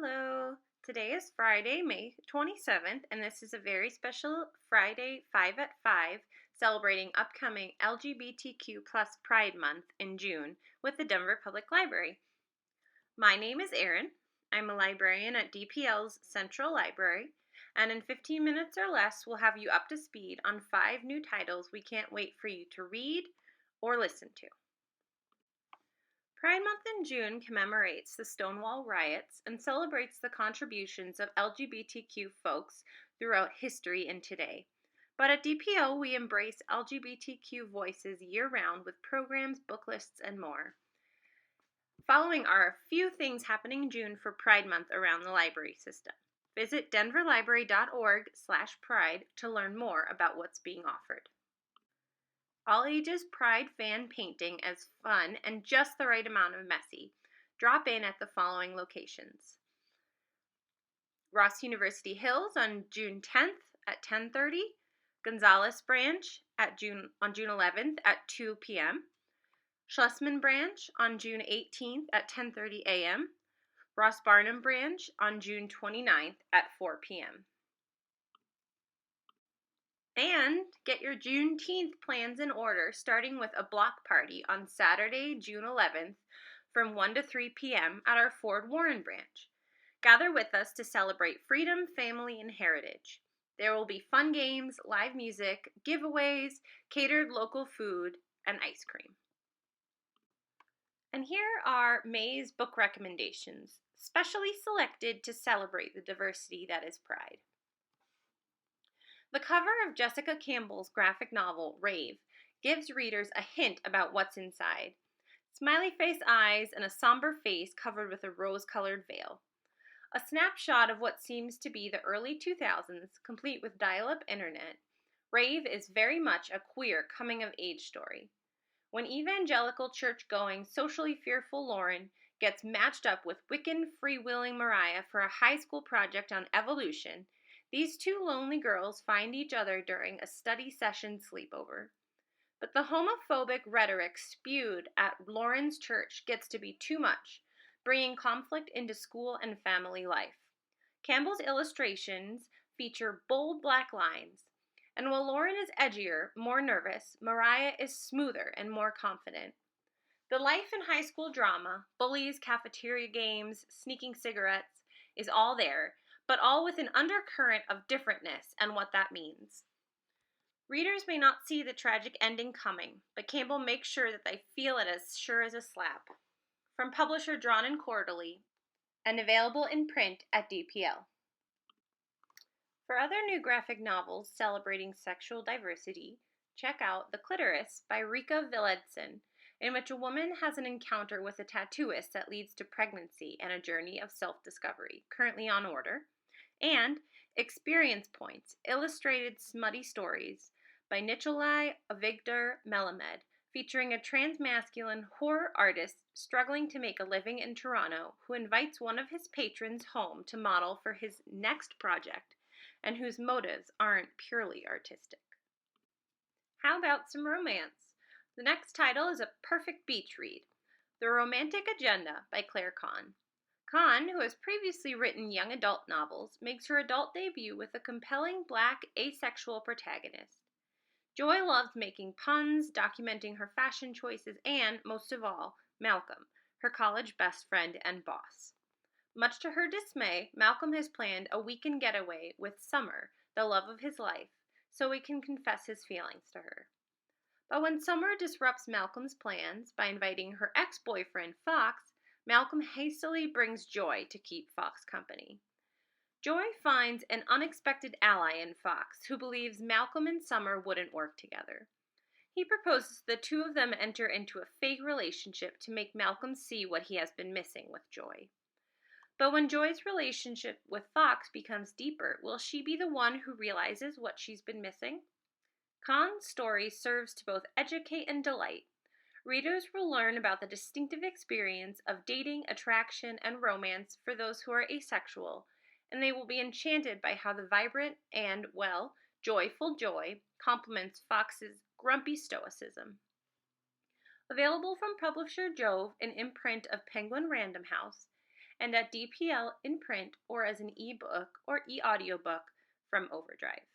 Hello. Today is Friday, May 27th, and this is a very special Friday 5 at 5 celebrating upcoming LGBTQ plus Pride Month in June with the Denver Public Library. My name is Erin. I'm a librarian at DPL's Central Library, and in 15 minutes or less, we'll have you up to speed on 5 new titles we can't wait for you to read or listen to. Pride Month in June commemorates the Stonewall riots and celebrates the contributions of LGBTQ folks throughout history and today. But at DPL, we embrace LGBTQ voices year-round with programs, book lists, and more. Following are a few things happening in June for Pride Month around the library system. Visit denverlibrary.org/pride to learn more about what's being offered. All ages Pride fan painting as fun and just the right amount of messy. Drop in at the following locations. Ross University Hills on June 10th at 10:30. Gonzales Branch on June 11th at 2 p.m. Schlesman Branch on June 18th at 10:30 a.m. Ross Barnum Branch on June 29th at 4 p.m. And get your Juneteenth plans in order, starting with a block party on Saturday, June 11th from 1 to 3 p.m. at our Ford Warren branch. Gather with us to celebrate freedom, family, and heritage. There will be fun games, live music, giveaways, catered local food, and ice cream. And here are May's book recommendations, specially selected to celebrate the diversity that is Pride. The cover of Jessica Campbell's graphic novel, RAVE, gives readers a hint about what's inside. Smiley face eyes and a somber face covered with a rose-colored veil. A snapshot of what seems to be the early 2000s, complete with dial-up internet, RAVE is very much a queer coming-of-age story. When evangelical church-going, socially fearful Lauren gets matched up with Wiccan, free-willing Mariah for a high school project on evolution, these two lonely girls find each other during a study session sleepover. But the homophobic rhetoric spewed at Lauren's church gets to be too much, bringing conflict into school and family life. Campbell's illustrations feature bold black lines, and while Lauren is edgier, more nervous, Mariah is smoother and more confident. The life and high school drama, bullies, cafeteria games, sneaking cigarettes, is all there, but all with an undercurrent of differentness and what that means. Readers may not see the tragic ending coming, but Campbell makes sure that they feel it as sure as a slap. From publisher Drawn and Quarterly, and available in print at DPL. For other new graphic novels celebrating sexual diversity, check out The Clitoris by Rika Villedson, in which a woman has an encounter with a tattooist that leads to pregnancy and a journey of self-discovery, currently on order, and Experience Points, Illustrated Smutty Stories by Nicholai Avigdor Melamed, featuring a transmasculine horror artist struggling to make a living in Toronto who invites one of his patrons home to model for his next project and whose motives aren't purely artistic. How about some romance? The next title is a perfect beach read, The Romantic Agenda by Claire Kahn. KANN, who has previously written young adult novels, makes her adult debut with a compelling black asexual protagonist. Joy loves making puns, documenting her fashion choices, and, most of all, Malcolm, her college best friend and boss. Much to her dismay, Malcolm has planned a weekend getaway with Summer, the love of his life, so he can confess his feelings to her. But when Summer disrupts Malcolm's plans by inviting her ex-boyfriend, Fox, Malcolm hastily brings Joy to keep Fox company. Joy finds an unexpected ally in Fox, who believes Malcolm and Summer wouldn't work together. He proposes the two of them enter into a fake relationship to make Malcolm see what he has been missing with Joy. But when Joy's relationship with Fox becomes deeper, will she be the one who realizes what she's been missing? Kahn's story serves to both educate and delight. Readers will learn about the distinctive experience of dating, attraction, and romance for those who are asexual, and they will be enchanted by how the vibrant and, well, joyful Joy complements Fox's grumpy stoicism. Available from publisher Jove, an imprint of Penguin Random House, and at DPL in print or as an e-book or e-audiobook from Overdrive.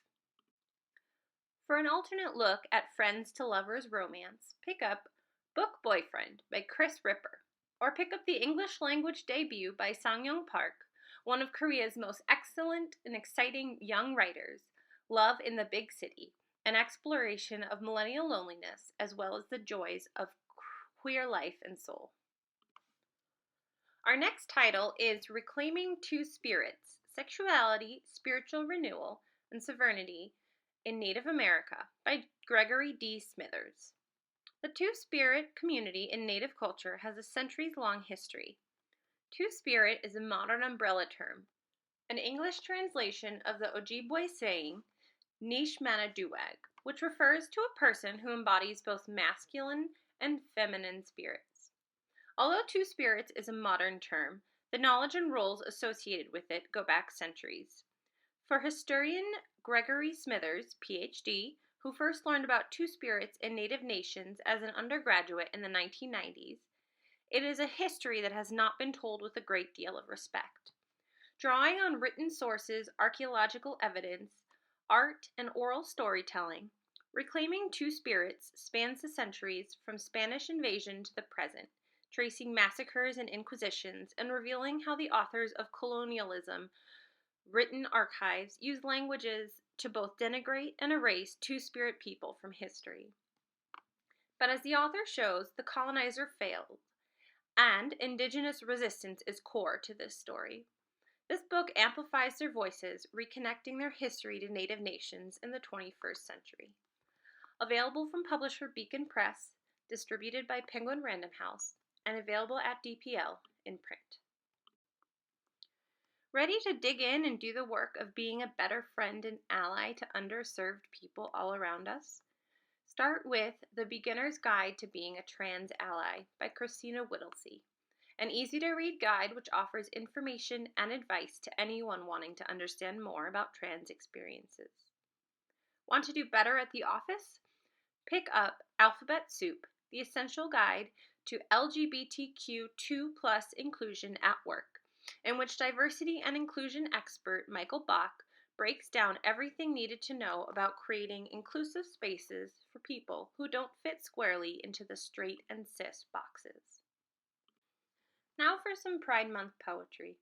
For an alternate look at friends to lovers romance, pick up Book Boyfriend by Chris Ripper, or pick up the English language debut by Sang-young Park, one of Korea's most excellent and exciting young writers, Love in the Big City, an exploration of millennial loneliness as well as the joys of queer life and soul. Our next title is Reclaiming Two Spirits, Sexuality, Spiritual Renewal, and Sovereignty in Native America by Gregory D. Smithers. The Two-Spirit community in Native culture has a centuries-long history. Two-Spirit is a modern umbrella term, an English translation of the Ojibwe saying, Nish Manaduwag, which refers to a person who embodies both masculine and feminine spirits. Although Two Spirits is a modern term, the knowledge and roles associated with it go back centuries. For historian Gregory Smithers, Ph.D., who first learned about Two Spirits in Native nations as an undergraduate in the 1990s, it is a history that has not been told with a great deal of respect. Drawing on written sources, archaeological evidence, art, and oral storytelling, Reclaiming Two Spirits spans the centuries from Spanish invasion to the present, tracing massacres and inquisitions and revealing how the authors of colonialism written archives use languages to both denigrate and erase Two-Spirit people from history. But as the author shows, the colonizer failed, and indigenous resistance is core to this story. This book amplifies their voices, reconnecting their history to Native nations in the 21st century. Available from publisher Beacon Press, distributed by Penguin Random House, and available at DPL in print. Ready to dig in and do the work of being a better friend and ally to underserved people all around us? Start with The Beginner's Guide to Being a Trans Ally by Christina Whittlesey, an easy-to-read guide which offers information and advice to anyone wanting to understand more about trans experiences. Want to do better at the office? Pick up Alphabet Soup, the essential guide to LGBTQ2+ inclusion at work, in which diversity and inclusion expert Michael Bach breaks down everything needed to know about creating inclusive spaces for people who don't fit squarely into the straight and cis boxes. Now for some Pride Month poetry.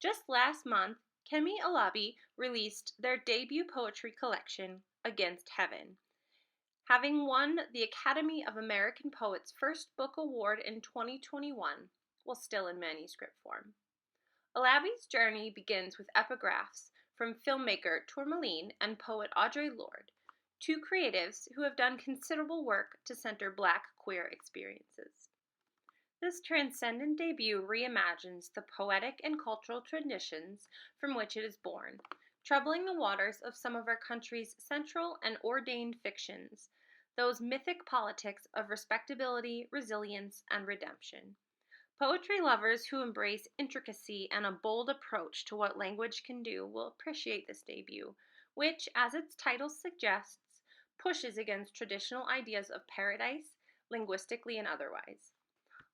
Just last month, Kemi Alabi released their debut poetry collection, Against Heaven, having won the Academy of American Poets' first book award in 2021, while still in manuscript form. Alabi's journey begins with epigraphs from filmmaker Tourmaline and poet Audre Lorde, two creatives who have done considerable work to center Black queer experiences. This transcendent debut reimagines the poetic and cultural traditions from which it is born, troubling the waters of some of our country's central and ordained fictions, those mythic politics of respectability, resilience, and redemption. Poetry lovers who embrace intricacy and a bold approach to what language can do will appreciate this debut, which, as its title suggests, pushes against traditional ideas of paradise, linguistically and otherwise.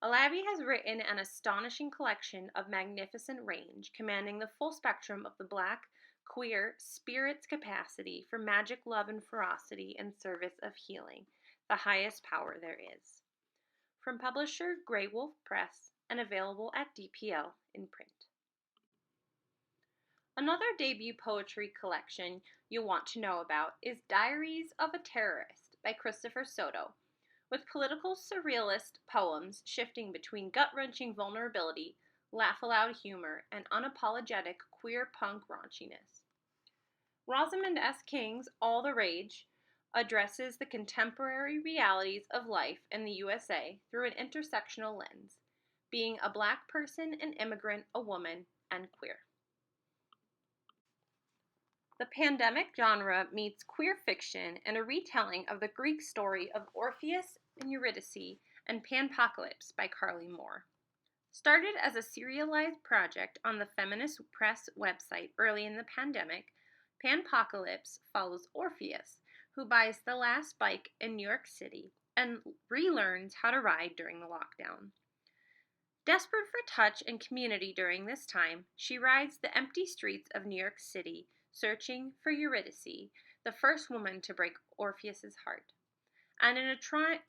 Alabi has written an astonishing collection of magnificent range, commanding the full spectrum of the Black, queer, spirit's capacity for magic, love, and ferocity in service of healing, the highest power there is. From publisher Grey Wolf Press and available at DPL in print. Another debut poetry collection you'll want to know about is Diaries of a Terrorist by Christopher Soto, with political surrealist poems shifting between gut-wrenching vulnerability, laugh-aloud humor, and unapologetic queer punk raunchiness. Rosamund S. King's All the Rage addresses the contemporary realities of life in the USA through an intersectional lens, being a Black person, an immigrant, a woman, and queer. The pandemic genre meets queer fiction in a retelling of the Greek story of Orpheus and Eurydice and PANPOCALYPSE by CARLEY Moore. Started as a serialized project on the Feminist Press website early in the pandemic, PANPOCALYPSE follows Orpheus, who buys the last bike in New York City and relearns how to ride during the lockdown. Desperate for touch and community during this time, she rides the empty streets of New York City, searching for Eurydice, the first woman to break Orpheus's heart. And in a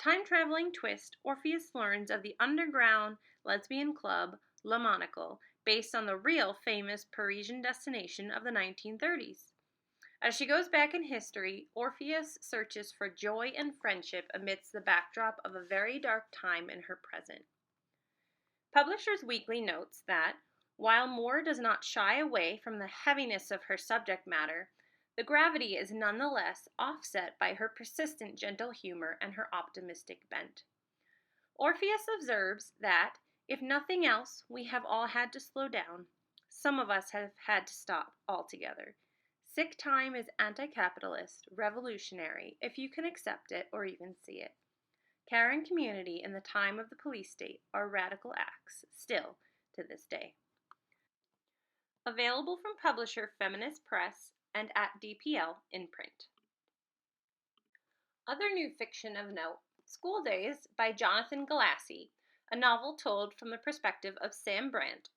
time-traveling twist, Orpheus learns of the underground lesbian club Le Monocle, based on the real famous Parisian destination of the 1930s. As she goes back in history, Orpheus searches for joy and friendship amidst the backdrop of a very dark time in her present. Publishers Weekly notes that, while Moore does not shy away from the heaviness of her subject matter, the gravity is nonetheless offset by her persistent gentle humor and her optimistic bent. Orpheus observes that, if nothing else, we have all had to slow down. Some of us have had to stop altogether. Sick time is anti-capitalist, revolutionary, if you can accept it or even see it. Care and community in the time of the police state are radical acts, still to this day. Available from publisher Feminist Press and at DPL in print. Other new fiction of note, School Days by Jonathan Galassi, a novel told from the perspective of Sam Brandt,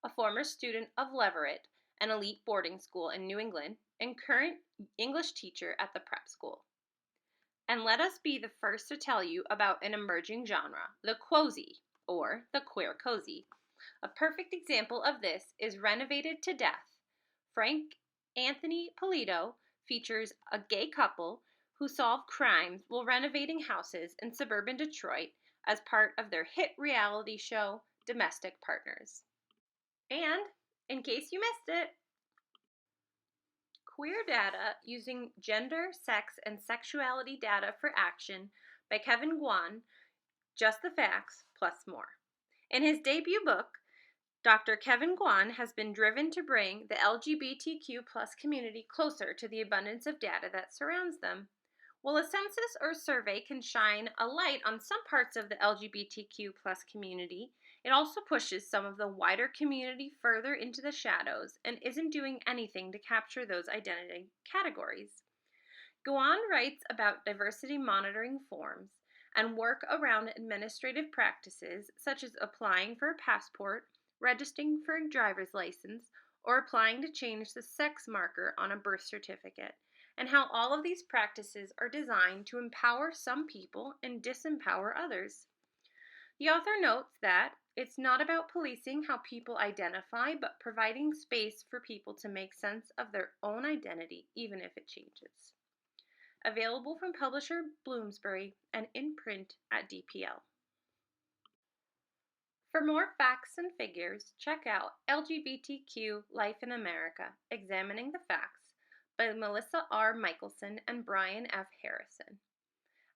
a former student of Leverett, an elite boarding school in New England, and current English teacher at the prep school. And let us be the first to tell you about an emerging genre, the quozy, or the queer cozy. A perfect example of this is Renovated to Death. Frank Anthony Polito features a gay couple who solve crimes while renovating houses in suburban Detroit as part of their hit reality show, Domestic Partners. And, in case you missed it, Queer Data Using Gender, Sex, and Sexuality Data for Action by Kevin Guyan, Just the Facts, plus more. In his debut book, Dr. Kevin Guyan has been driven to bring the LGBTQ plus community closer to the abundance of data that surrounds them. While a census or survey can shine a light on some parts of the LGBTQ plus community, it also pushes some of the wider community further into the shadows and isn't doing anything to capture those identity categories. Guyan writes about diversity monitoring forms and work around administrative practices such as applying for a passport, registering for a driver's license, or applying to change the sex marker on a birth certificate, and how all of these practices are designed to empower some people and disempower others. The author notes that it's not about policing how people identify, but providing space for people to make sense of their own identity, even if it changes. Available from publisher Bloomsbury and in print at DPL. For more facts and figures, check out LGBTQ Life in America, Examining the Facts by Melissa R. Michelson and Brian F. Harrison.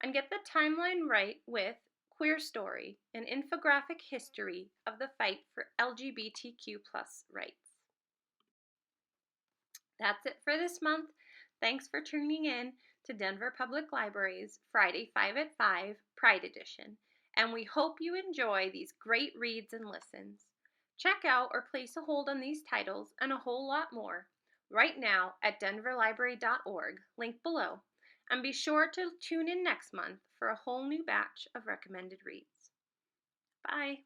And get the timeline right with Queer Story, an infographic history of the fight for LGBTQ plus rights. That's it for this month. Thanks for tuning in to Denver Public Library's Friday 5 at 5 Pride Edition, and we hope you enjoy these great reads and listens. Check out or place a hold on these titles and a whole lot more right now at denverlibrary.org, link below, and be sure to tune in next month for a whole new batch of recommended reads. Bye!